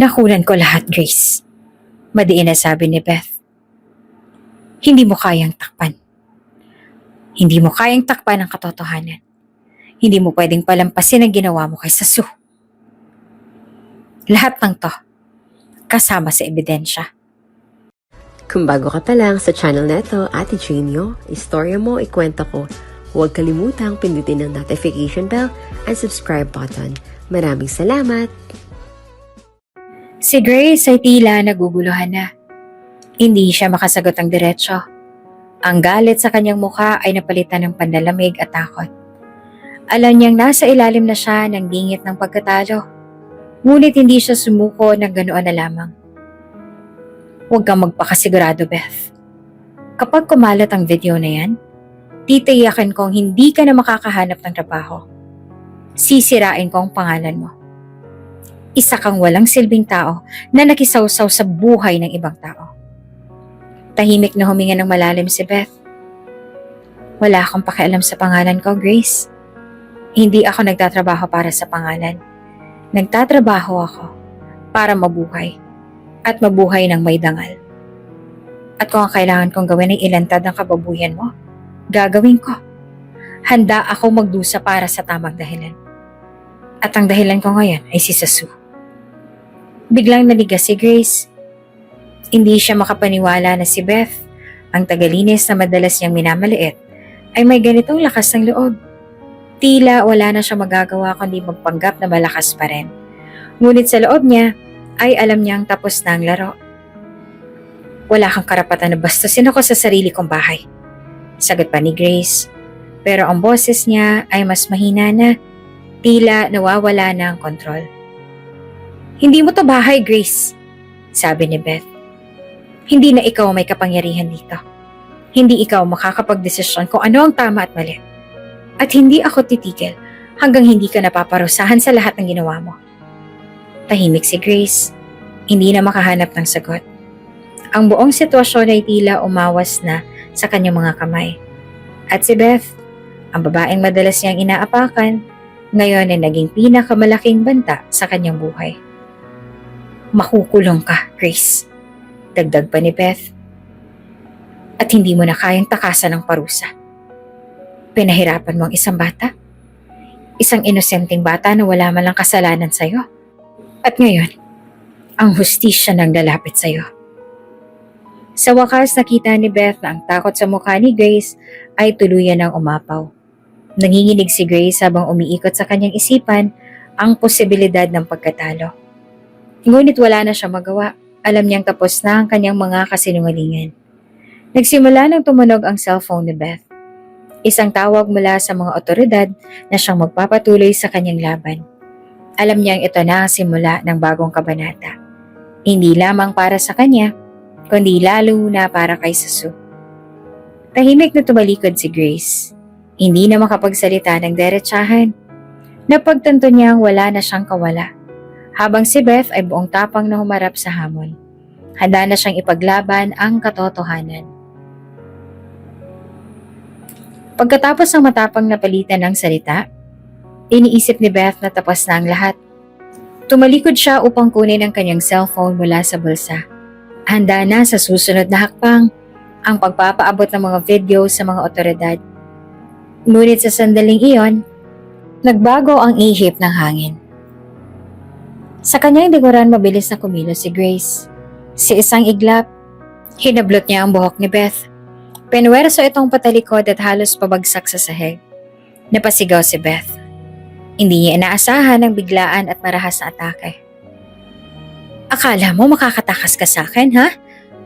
Nakunan ko lahat, Grace. Madiin na sabi ni Beth. Hindi mo kayang takpan. Hindi mo kayang takpan ang katotohanan. Hindi mo pwedeng palampasin ang ginawa mo kay Sue. Lahat ng to, kasama sa ebidensya. Kung bago ka pa lang sa channel neto, Ate Genio, istorya mo, ikwento ko. Huwag kalimutang pindutin ang notification bell and subscribe button. Maraming salamat! Si Grace ay tila naguguluhan na. Hindi siya makasagot ng diretsyo. Ang galit sa kanyang mukha ay napalitan ng panlalamig at takot. Alam niyang nasa ilalim na siya ng dingit ng pagkatalo. Ngunit hindi siya sumuko ng ganoon na lamang. Huwag kang magpakasigurado, Beth. Kapag kumalat ang video na yan, titiyakin kong hindi ka na makakahanap ng trabaho. Sisirain ko ang pangalan mo. Isa kang walang silbing tao na nakisawsaw sa buhay ng ibang tao. Tahimik na huminga ng malalim si Beth. Wala akong pakialam sa pangalan ko, Grace. Hindi ako nagtatrabaho para sa pangalan. Nagtatrabaho ako para mabuhay at mabuhay ng may dangal. At kung ang kailangan kong gawin ay ilantad ang kababuyan mo, gagawin ko. Handa ako magdusa para sa tamang dahilan. At ang dahilan ko ngayon ay si Sue. Biglang naligas si Grace. Hindi siya makapaniwala na si Beth, ang tagalinis na madalas niyang minamaliit, ay may ganitong lakas ng loob. Tila wala na siya magagawa kundi magpanggap na malakas pa rin. Ngunit sa loob niya, ay alam niyang tapos na ang laro. Wala kang karapatan na bastusin ako sa sarili kong bahay. Sagot pa ni Grace. Pero ang boses niya ay mas mahina na. Tila nawawala na ang kontrol. Hindi mo to bahay, Grace, sabi ni Beth. Hindi na ikaw may kapangyarihan dito. Hindi ikaw makakapagdesisyon kung ano ang tama at mali. At hindi ako titigil hanggang hindi ka napaparusahan sa lahat ng ginawa mo. Tahimik si Grace. Hindi na makahanap ng sagot. Ang buong sitwasyon ay tila umawas na sa kanyang mga kamay. At si Beth, ang babaeng madalas niyang inaapakan, ngayon ay naging pinakamalaking banta sa kanyang buhay. Makukulong ka, Grace. Dagdag pa ni Beth. At hindi mo na kayang takasan ng parusa. Pinahirapan mo ang isang bata. Isang inosenteng bata na wala man lang kasalanan sa'yo. At ngayon, ang hustisya nang lalapit sa'yo. Sa wakas, nakita ni Beth na ang takot sa mukha ni Grace ay tuluyan ng umapaw. Nanginginig si Grace habang umiikot sa kanyang isipan ang posibilidad ng pagkatalo. Ngunit wala na siya magawa. Alam niyang tapos na ang kanyang mga kasinungalingan. Nagsimula nang tumunog ang cellphone ni Beth. Isang tawag mula sa mga otoridad na siyang magpapatuloy sa kanyang laban. Alam niyang ito na ang simula ng bagong kabanata. Hindi lamang para sa kanya, kundi lalo na para kay Sue. Tahimik na tumalikod si Grace. Hindi na makapagsalita ng derechahan. Napagtanto niyang wala na siyang kawala. Habang si Beth ay buong tapang na humarap sa hamon. Handa na siyang ipaglaban ang katotohanan. Pagkatapos ng matapang na palitan ng salita, iniisip ni Beth na tapos na ang lahat. Tumalikod siya upang kunin ang kanyang cellphone mula sa bulsa. Handa na sa susunod na hakbang ang pagpapaabot ng mga video sa mga otoridad. Ngunit sa sandaling iyon, nagbago ang ihip ng hangin. Sa kanyang likuran, mabilis na kumilos si Grace. Si isang iglap, hinablot niya ang buhok ni Beth. Penwerso itong patalikod at halos pabagsak sa sahig. Napasigaw si Beth. Hindi niya inaasahan ang biglaan at marahas na atake. Akala mo makakatakas ka sa akin, ha?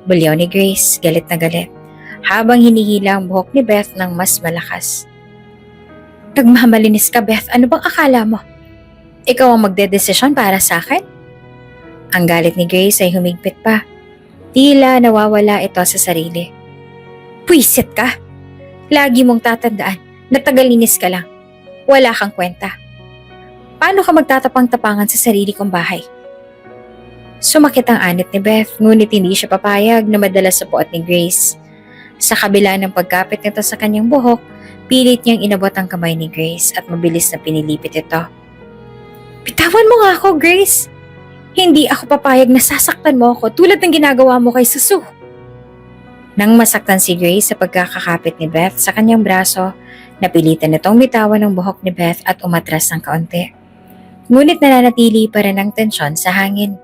Bulyaw ni Grace, galit na galit, habang hinihila ang buhok ni Beth ng mas malakas. Nagmamalinis ka, Beth. Ano bang akala mo? Ikaw ang magdedesisyon para sa akin? Ang galit ni Grace ay humigpit pa. Tila nawawala ito sa sarili. Pwisit ka! Lagi mong tatandaan na tagalinis ka lang. Wala kang kwenta. Paano ka magtatapang-tapangan sa sarili kong bahay? Sumakit ang anit ni Beth, ngunit hindi siya papayag na madala sa puot ni Grace. Sa kabila ng pagkapit nito sa kanyang buhok, pilit niyang inabot ang kamay ni Grace at mabilis na pinilipit ito. Bitawan mo nga ako, Grace! Hindi ako papayag na sasaktan mo ako tulad ng ginagawa mo kay Susu. Nang masaktan si Grace sa pagkakakapit ni Beth sa kanyang braso, napilitan nitong bitawan ng buhok ni Beth at umatras ng kaunti. Ngunit nananatili pa rin ang tensyon sa hangin.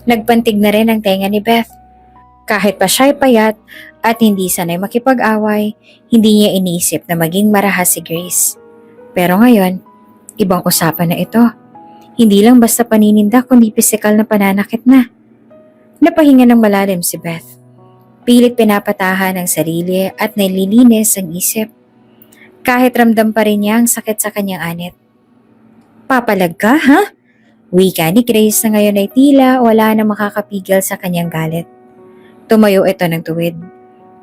Nagpantig na rin ang tenga ni Beth. Kahit pa siya'y payat at hindi sanay makipag-away, hindi niya iniisip na maging marahas si Grace. Pero ngayon, ibang usapan na ito. Hindi lang basta panininda kundi pisikal na pananakit na. Napahinga ng malalim si Beth. Pilit pinapatahan ang sarili at nililinis ang isip. Kahit ramdam pa rin niya ang sakit sa kanyang anit. Papalag ka, ha? Wika ni Grace na ngayon ay tila wala na makakapigil sa kanyang galit. Tumayo ito ng tuwid.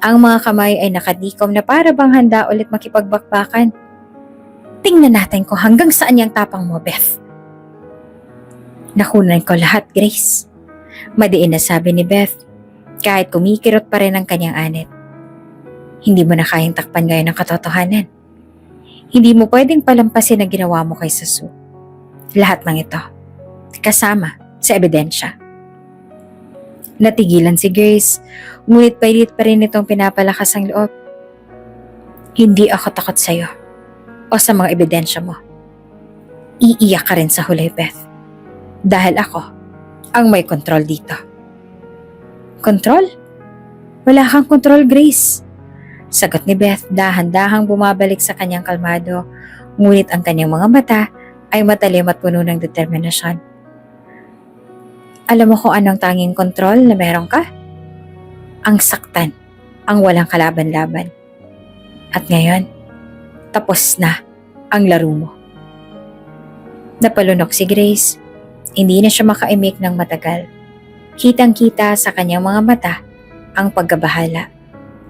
Ang mga kamay ay nakadikom na para bang handa ulit makipagbakbakan. Tingnan natin kung hanggang saan yung tapang mo, Beth. Nakunan ko lahat, Grace. Madiin na sabi ni Beth, kahit kumikirot pa rin ang kanyang anit. Hindi mo na kayang takpan ngayon ang katotohanan. Hindi mo pwedeng palampasin ang ginawa mo kay Susu. Lahat ng ito, kasama sa ebidensya. Natigilan si Grace, ngunit pailit pa rin itong pinapalakas ang loob. Hindi ako takot sa'yo o sa mga ebidensya mo. Iiyak ka rin sa huli, Beth. Dahil ako ang may kontrol dito. Kontrol? Wala kang kontrol, Grace. Sagot ni Beth, dahan-dahang bumabalik sa kanyang kalmado, ngunit ang kanyang mga mata ay matalim at puno ng determinasyon. Alam mo kung anong tanging kontrol na meron ka? Ang saktan, ang walang kalaban-laban. At ngayon, tapos na ang laro mo. Napalunok si Grace. Hindi na siya makaimik ng matagal. Kitang-kita sa kanyang mga mata ang pagkabahala,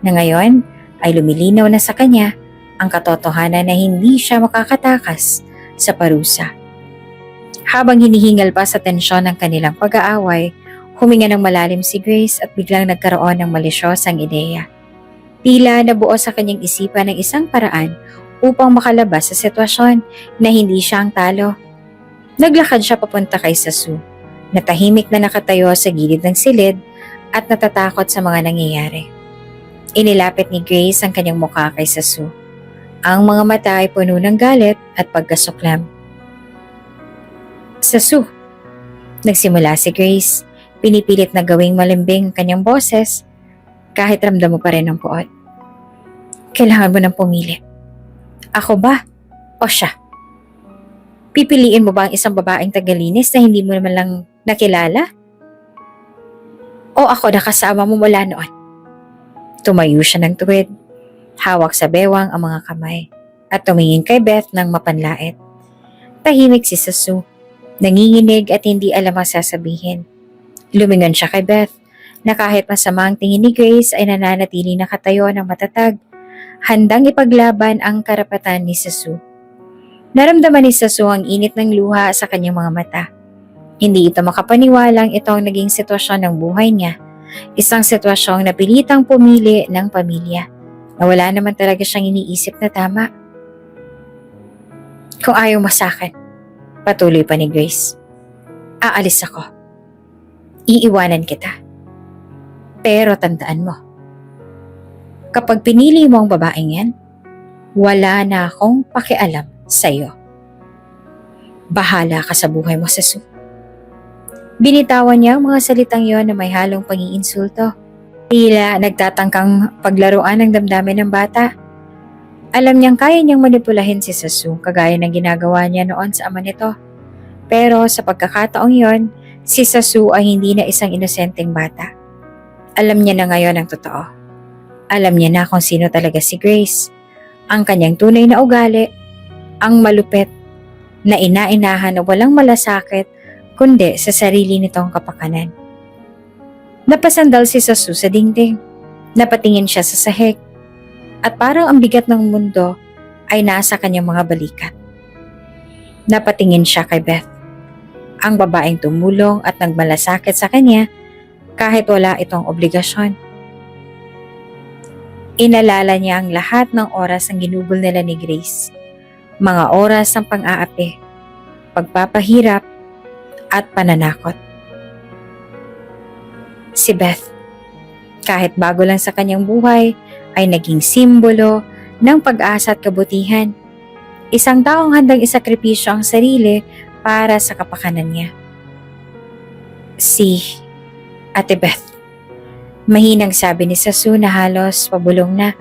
na ngayon ay lumilinaw na sa kanya ang katotohanan na hindi siya makakatakas sa parusa. Habang hinihingal pa sa tensyon ng kanilang pag-aaway, huminga ng malalim si Grace at biglang nagkaroon ng malisyosang ideya. Tila nabuo sa kanyang isipan ng isang paraan upang makalabas sa sitwasyon na hindi siya ang talo. Naglakad siya papunta kay Susu, na tahimik na nakatayo sa gilid ng silid at natatakot sa mga nangyayari. Inilapit ni Grace ang kanyang mukha kay Susu. Ang mga mata ay puno ng galit at pagkasuklam. Susu, nagsimula si Grace, pinipilit na gawing malimbing ang kanyang boses kahit ramdam mo pa rin ang puot. Kailangan mo nang pumili. Ako ba o siya? Pipiliin mo ba ang isang babaeng tagalinis na hindi mo naman lang nakilala? O ako na kasama mo mula noon? Tumayo siya ng tuwid, hawak sa bewang ang mga kamay, at tumingin kay Beth ng mapanlait. Tahimik si Susu, nanginginig at hindi alam ang sasabihin. Lumingon siya kay Beth, na kahit masama ang tingin ni Grace ay nananatili nakatayo ng matatag, handang ipaglaban ang karapatan ni Susu. Naramdaman ni Susu ang init ng luha sa kanyang mga mata. Hindi ito makapaniwalang ito ang naging sitwasyon ng buhay niya. Isang sitwasyong napilitang pumili ng pamilya na wala naman talaga siyang iniisip na tama. Kung ayaw mo sa akin, patuloy pa ni Grace, aalis ako. Iiwanan kita. Pero tandaan mo, kapag pinili mo ang babaeng yan, wala na akong pakialam sa'yo. Bahala ka sa buhay mo, Susu. Binitawan niya ang mga salitang yon na may halong pag-iinsulto. Tila nagtatangkang paglaruan ng damdamin ng bata. Alam niyang kaya niyang manipulahin si Susu kagaya ng ginagawa niya noon sa ama nito. Pero sa pagkakataong yon, si Susu ay hindi na isang inosenteng bata. Alam niya na ngayon ang totoo. Alam niya na kung sino talaga si Grace. Ang kanyang tunay na ugali, ang malupit, na ina-inahan na walang malasakit kundi sa sarili nitong kapakanan. Napasandal si Susu sa dingding. Napatingin siya sa sahig. At parang ang bigat ng mundo ay nasa kanyang mga balikat. Napatingin siya kay Beth, ang babaeng tumulong at nagmalasakit sa kanya kahit wala itong obligasyon. Inalala niya ang lahat ng oras ang ginugol nila ni Grace. Mga oras ng pang-aapi, pagpapahirap, at pananakot. Si Beth, kahit bago lang sa kanyang buhay, ay naging simbolo ng pag-asa at kabutihan. Isang taong handang isakripisyo ang sarili para sa kapakanan niya. Si Ate Beth. Mahinang sabi ni Sasu na halos pabulong na.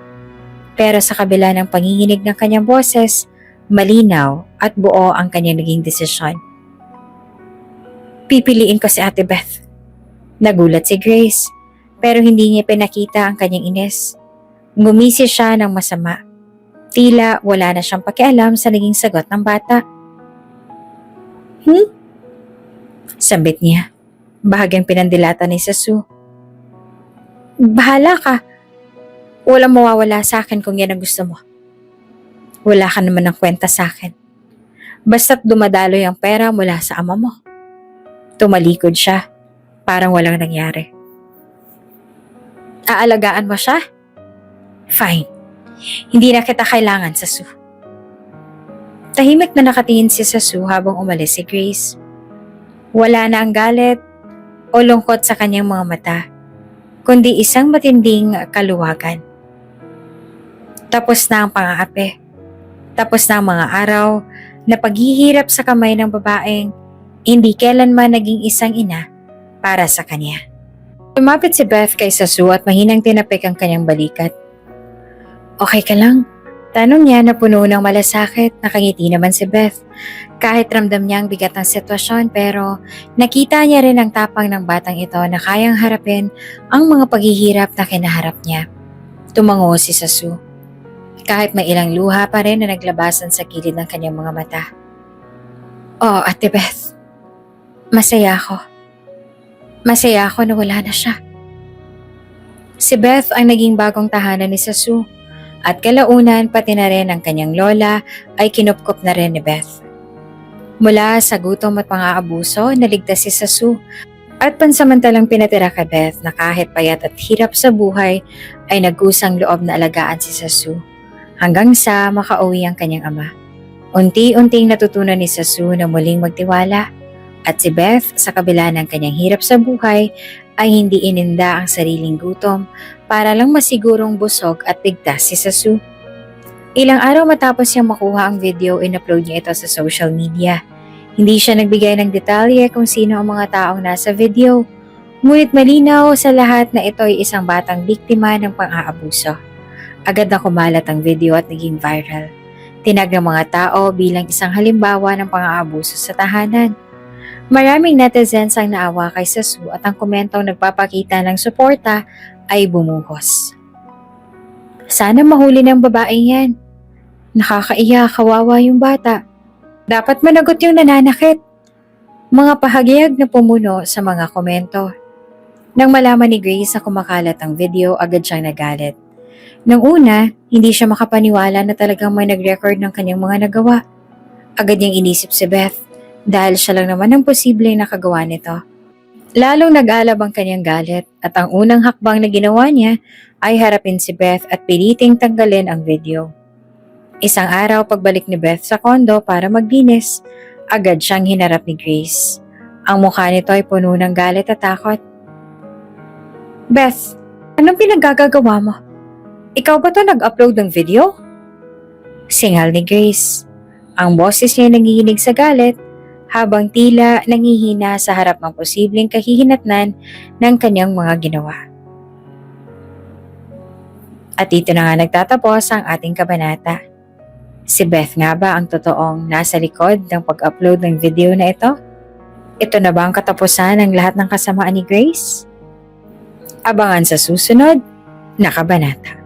Pero sa kabila ng panginginig ng kanyang boses, malinaw at buo ang kanyang naging desisyon. Pipiliin ko si Ate Beth. Nagulat si Grace, pero hindi niya pinakita ang kanyang inis. Ngumisi siya ng masama. Tila wala na siyang pakialam sa naging sagot ng bata. Sambit niya. Bahagyang pinandilata ni Sasu. Bahala ka. Walang mawawala sa akin kung yan ang gusto mo. Wala ka naman ng kwenta sa akin. Basta't dumadaloy ang pera mula sa ama mo. Tumalikod siya. Parang walang nangyari. Aalagaan mo siya? Fine. Hindi na kita kailangan, Sasu. Tahimik na nakatingin si Sasu habang umalis si Grace. Wala na ang galit o lungkot sa kanyang mga mata, kundi isang matinding kaluwagan. Tapos na ang pang-aapi. Tapos na ang mga araw na paghihirap sa kamay ng babaeng hindi kailanman naging isang ina para sa kanya. Lumapit si Beth kay Sasu at mahinang tinapik ang kanyang balikat. Okay ka lang? Tanong niya na puno ng malasakit. Nakangiti naman si Beth. Kahit ramdam niya ang bigat ng sitwasyon, pero nakita niya rin ang tapang ng batang ito na kayang harapin ang mga paghihirap na kinaharap niya. Tumango si Sasu. Kahit may ilang luha pa rin na naglabasan sa gilid ng kanyang mga mata. Oh, Ate Beth. Masaya ako. Masaya ako na wala na siya. Si Beth ang naging bagong tahanan ni Sasu. At kalaunan pati na rin ang kanyang lola ay kinupkop na rin ni Beth. Mula sa gutom at pang-aabuso, naligtas si Sasu at pansamantalang pinatira kay Beth na kahit payat at hirap sa buhay ay nag-usang loob na alagaan si Sasu hanggang sa makauwi ang kanyang ama. Unti-unting natutunan ni Sasu na muling magtiwala at si Beth sa kabila ng kanyang hirap sa buhay ay hindi ininda ang sariling gutom para lang masigurong busog at ligtas si Sasu. Ilang araw matapos niyang makuha ang video, in-upload niya ito sa social media. Hindi siya nagbigay ng detalye kung sino ang mga taong nasa video, ngunit malinaw sa lahat na ito ay isang batang biktima ng pang-aabuso. Agad na kumalat ang video at naging viral. Tinag ng mga tao bilang isang halimbawa ng pang-aabuso sa tahanan. Maraming netizens ang naawa kay Sasu at ang komentong nagpapakita ng suporta ay bumuhos. Sana mahuli ng babaeng yan. Nakakaiyak, kawawa yung bata. Dapat managot yung nananakit. Mga pahagyag na pumuno sa mga komento. Nang malaman ni Grace na kumakalat ang video, agad siyang nagalit. Nung una, hindi siya makapaniwala na talagang may nag-record ng kanyang mga nagawa. Agad niyang inisip si Beth dahil siya lang naman ang posibleng nakagawa nito. Lalong nag-alab ang kanyang galit at ang unang hakbang na ginawa niya ay harapin si Beth at piliting tanggalin ang video. Isang araw pagbalik ni Beth sa kondo para maglinis, agad siyang hinarap ni Grace. Ang mukha nito ay puno ng galit at takot. Beth, anong pinaggagawa mo? Ikaw ba to nag-upload ng video? Singal ni Grace. Ang boses niya nanginginig sa galit habang tila nangihina sa harap ng posibleng kahihinatnan ng kanyang mga ginawa. At dito na nga nagtatapos ang ating kabanata. Si Beth nga ba ang totoong nasa likod ng pag-upload ng video na ito? Ito na ba ang katapusan ng lahat ng kasamaan ni Grace? Abangan sa susunod na kabanata.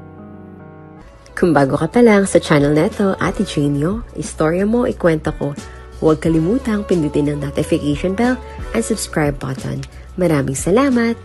Kung bago ka pa lang sa channel neto, Ate Genio, istorya mo, ikwento ko, huwag kalimutang pindutin ang notification bell and subscribe button. Maraming salamat!